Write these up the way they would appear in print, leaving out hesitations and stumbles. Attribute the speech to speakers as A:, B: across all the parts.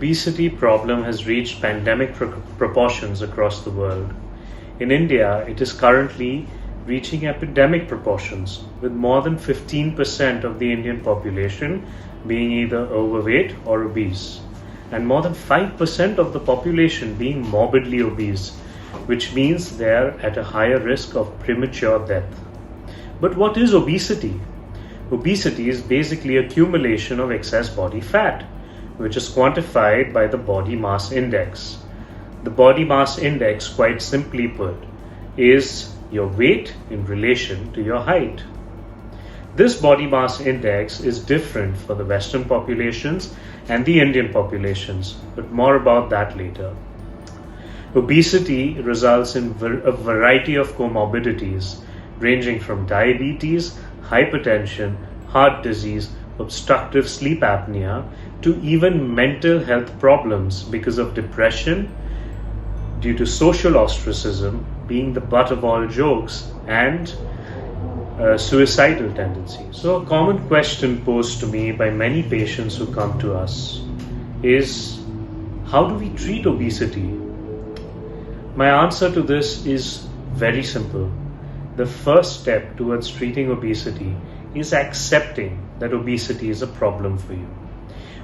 A: obesity problem has reached pandemic proportions across the world. In India, it is currently reaching epidemic proportions, with more than 15% of the Indian population being either overweight or obese, and more than 5% of the population being morbidly obese, which means they are at a higher risk of premature death. But what is obesity? Obesity is basically accumulation of excess body fat, which is quantified by the body mass index. The body mass index, quite simply put, is your weight in relation to your height. This body mass index is different for the Western populations and the Indian populations, but more about that later. Obesity results in a variety of comorbidities, ranging from diabetes, hypertension, heart disease, obstructive sleep apnea, to even mental health problems because of depression, due to social ostracism, being the butt of all jokes, and suicidal tendencies. So a common question posed to me by many patients who come to us is, how do we treat obesity? My answer to this is very simple. The first step towards treating obesity is accepting that obesity is a problem for you.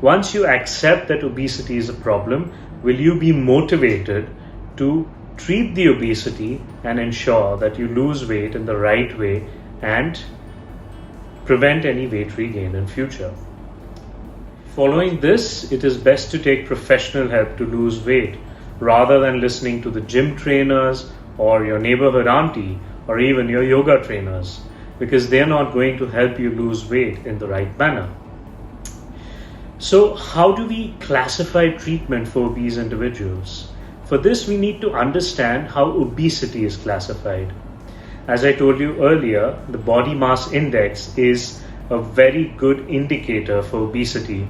A: Once you accept that obesity is a problem, will you be motivated to treat the obesity and ensure that you lose weight in the right way and prevent any weight regain in future? Following this, it is best to take professional help to lose weight rather than listening to the gym trainers or your neighborhood auntie or even your yoga trainers, because they're not going to help you lose weight in the right manner. So how do we classify treatment for obese individuals? For this, we need to understand how obesity is classified. As I told you earlier, the body mass index is a very good indicator for obesity.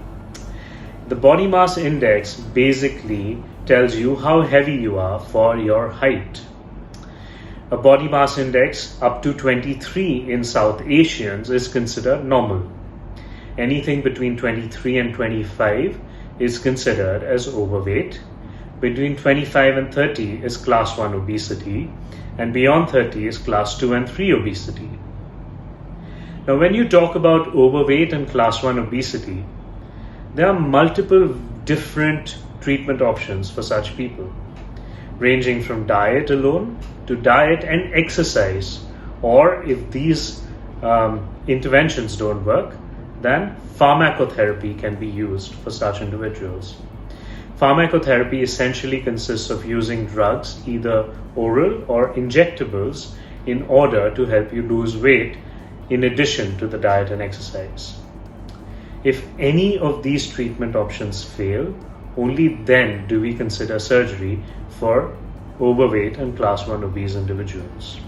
A: The body mass index basically tells you how heavy you are for your height. A body mass index up to 23 in South Asians is considered normal. Anything between 23 and 25 is considered as overweight. Between 25 and 30 is class 1 obesity, and beyond 30 is class 2 and 3 obesity. Now, when you talk about overweight and class 1 obesity, there are multiple different treatment options for such people, ranging from diet alone to diet and exercise, or if these interventions don't work, then pharmacotherapy can be used for such individuals. Pharmacotherapy essentially consists of using drugs, either oral or injectables, in order to help you lose weight in addition to the diet and exercise. If any of these treatment options fail, only then do we consider surgery for overweight and class 1 obese individuals.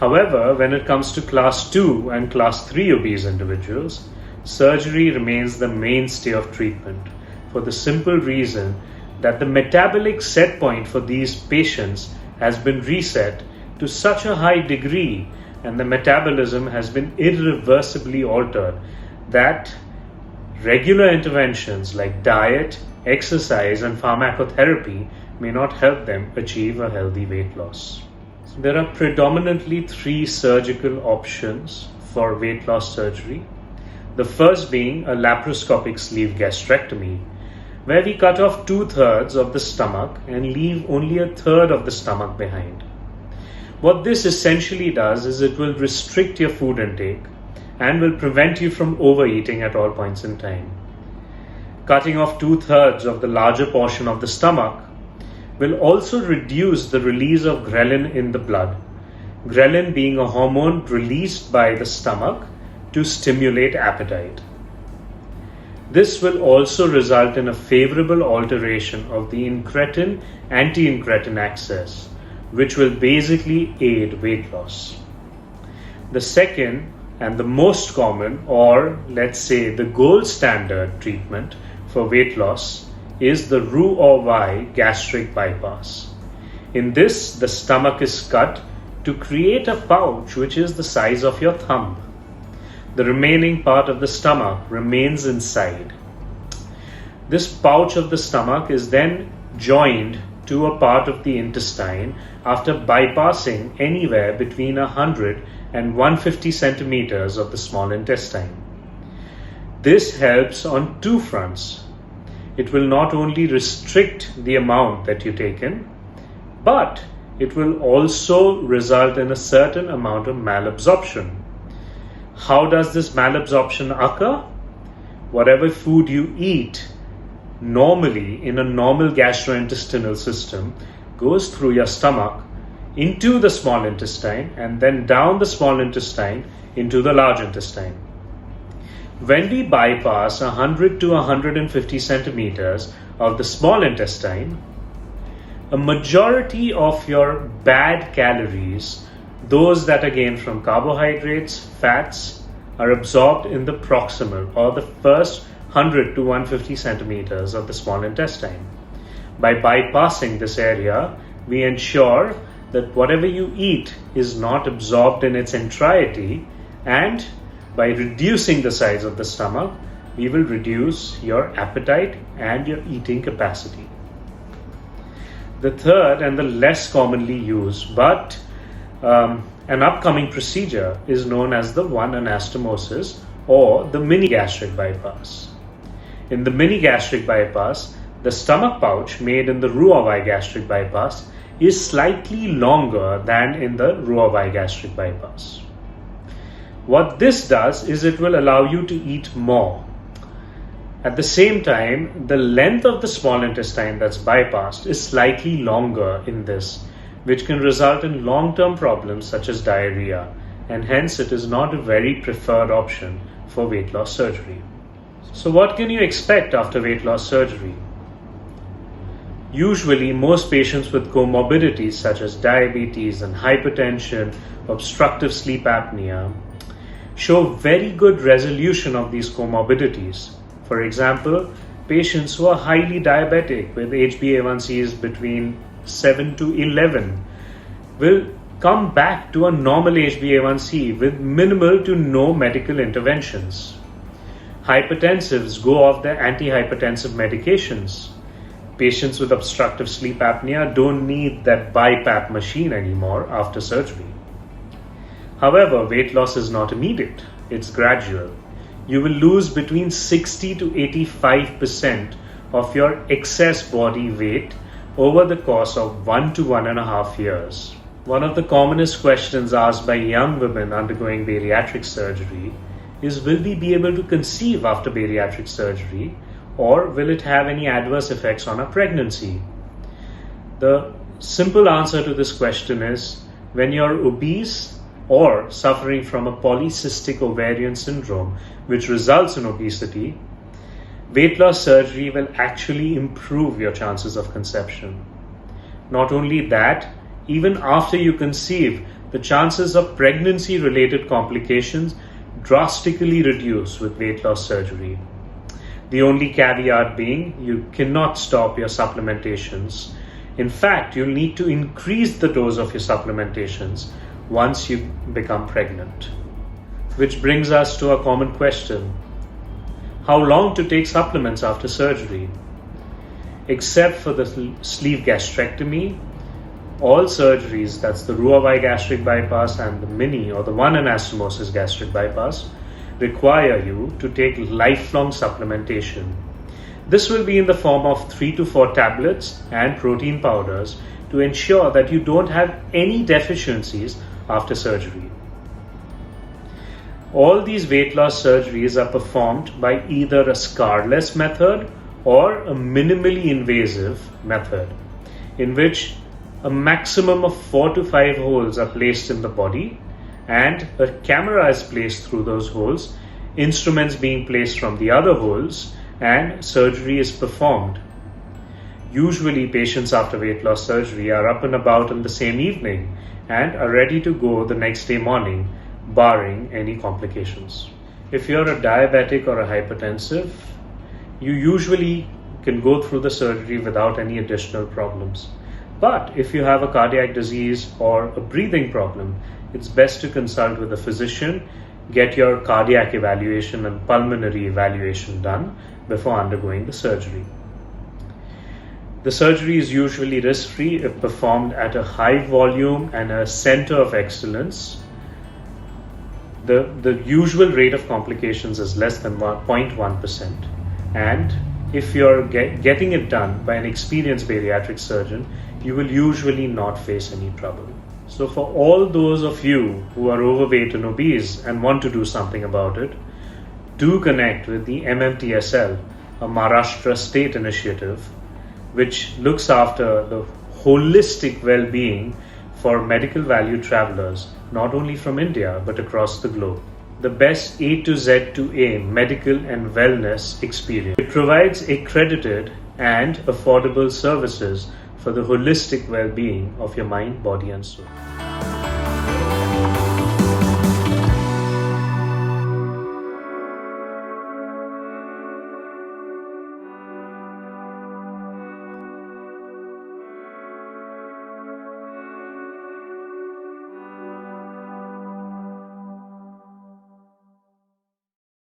A: However, when it comes to class 2 and class 3 obese individuals, surgery remains the mainstay of treatment, for the simple reason that the metabolic set point for these patients has been reset to such a high degree and the metabolism has been irreversibly altered that regular interventions like diet, exercise, and pharmacotherapy may not help them achieve a healthy weight loss. So there are predominantly 3 surgical options for weight loss surgery. The first being a laparoscopic sleeve gastrectomy, where we cut off 2/3 of the stomach and leave only 1/3 of the stomach behind. What this essentially does is it will restrict your food intake and will prevent you from overeating at all points in time. Cutting off 2/3 of the larger portion of the stomach will also reduce the release of ghrelin in the blood. Ghrelin being a hormone released by the stomach to stimulate appetite. This will also result in a favorable alteration of the incretin-anti-incretin axis, which will basically aid weight loss. The second and the most common, or let's say the gold standard treatment for weight loss, is the Roux or Y gastric bypass. In this, the stomach is cut to create a pouch which is the size of your thumb. The remaining part of the stomach remains inside. This pouch of the stomach is then joined to a part of the intestine after bypassing anywhere between 100 and 150 centimeters of the small intestine. This helps on two fronts. It will not only restrict the amount that you take in, but it will also result in a certain amount of malabsorption. How does this malabsorption occur? Whatever food you eat normally in a normal gastrointestinal system goes through your stomach into the small intestine and then down the small intestine into the large intestine. When we bypass 100 to 150 centimeters of the small intestine, a majority of your bad calories, those that are gained from carbohydrates, fats, are absorbed in the proximal or the first 100 to 150 centimeters of the small intestine. By bypassing this area, we ensure that whatever you eat is not absorbed in its entirety, and by reducing the size of the stomach, we will reduce your appetite and your eating capacity. The third and the less commonly used but an upcoming procedure is known as the one anastomosis or the mini gastric bypass. In the mini gastric bypass, the stomach pouch made in the Roux gastric bypass is slightly longer than in the Roux gastric bypass. What this does is it will allow you to eat more. At the same time, the length of the small intestine that's bypassed is slightly longer in this, which can result in long-term problems such as diarrhea, and hence it is not a very preferred option for weight loss surgery. So what can you expect after weight loss surgery? Usually, most patients with comorbidities such as diabetes and hypertension, obstructive sleep apnea, show very good resolution of these comorbidities. For example, patients who are highly diabetic with HbA1cs between 7 to 11 will come back to a normal HbA1c with minimal to no medical interventions. Hypertensives go off their antihypertensive medications. Patients with obstructive sleep apnea don't need that BiPAP machine anymore after surgery. However, weight loss is not immediate, it's gradual. You will lose between 60 to 85% of your excess body weight over the course of 1 to 1.5 years. One of the commonest questions asked by young women undergoing bariatric surgery is, will we be able to conceive after bariatric surgery, or will it have any adverse effects on our pregnancy? The simple answer to this question is, when you're obese or suffering from a polycystic ovarian syndrome, which results in obesity, weight loss surgery will actually improve your chances of conception. Not only that, even after you conceive, the chances of pregnancy-related complications drastically reduce with weight loss surgery. The only caveat being, you cannot stop your supplementations. In fact, you'll need to increase the dose of your supplementations once you become pregnant. Which brings us to a common question: how long to take supplements after surgery? Except for the sleeve gastrectomy, all surgeries, that's the Roux gastric bypass and the mini or the one anastomosis gastric bypass, require you to take lifelong supplementation. This will be in the form of 3 to 4 tablets and protein powders to ensure that you don't have any deficiencies after surgery. All these weight loss surgeries are performed by either a scarless method or a minimally invasive method, in which a maximum of 4 to 5 holes are placed in the body and a camera is placed through those holes, instruments being placed from the other holes, and surgery is performed. Usually patients after weight loss surgery are up and about in the same evening and are ready to go the next day morning, barring any complications. If you're a diabetic or a hypertensive, you usually can go through the surgery without any additional problems. But if you have a cardiac disease or a breathing problem, it's best to consult with a physician get your cardiac evaluation and pulmonary evaluation done before undergoing the surgery. The surgery is usually risk-free if performed at a high volume and a center of excellence. The usual rate of complications is less than 0.1%, and if you're getting it done by an experienced bariatric surgeon, you will usually not face any trouble. So for all those of you who are overweight and obese and want to do something about it, do connect with the MMTSL, a Maharashtra state initiative, which looks after the holistic well-being for medical value travelers, not only from India but across the globe. The best A to Z to A medical and wellness experience. It provides accredited and affordable services for the holistic well-being of your mind, body and soul.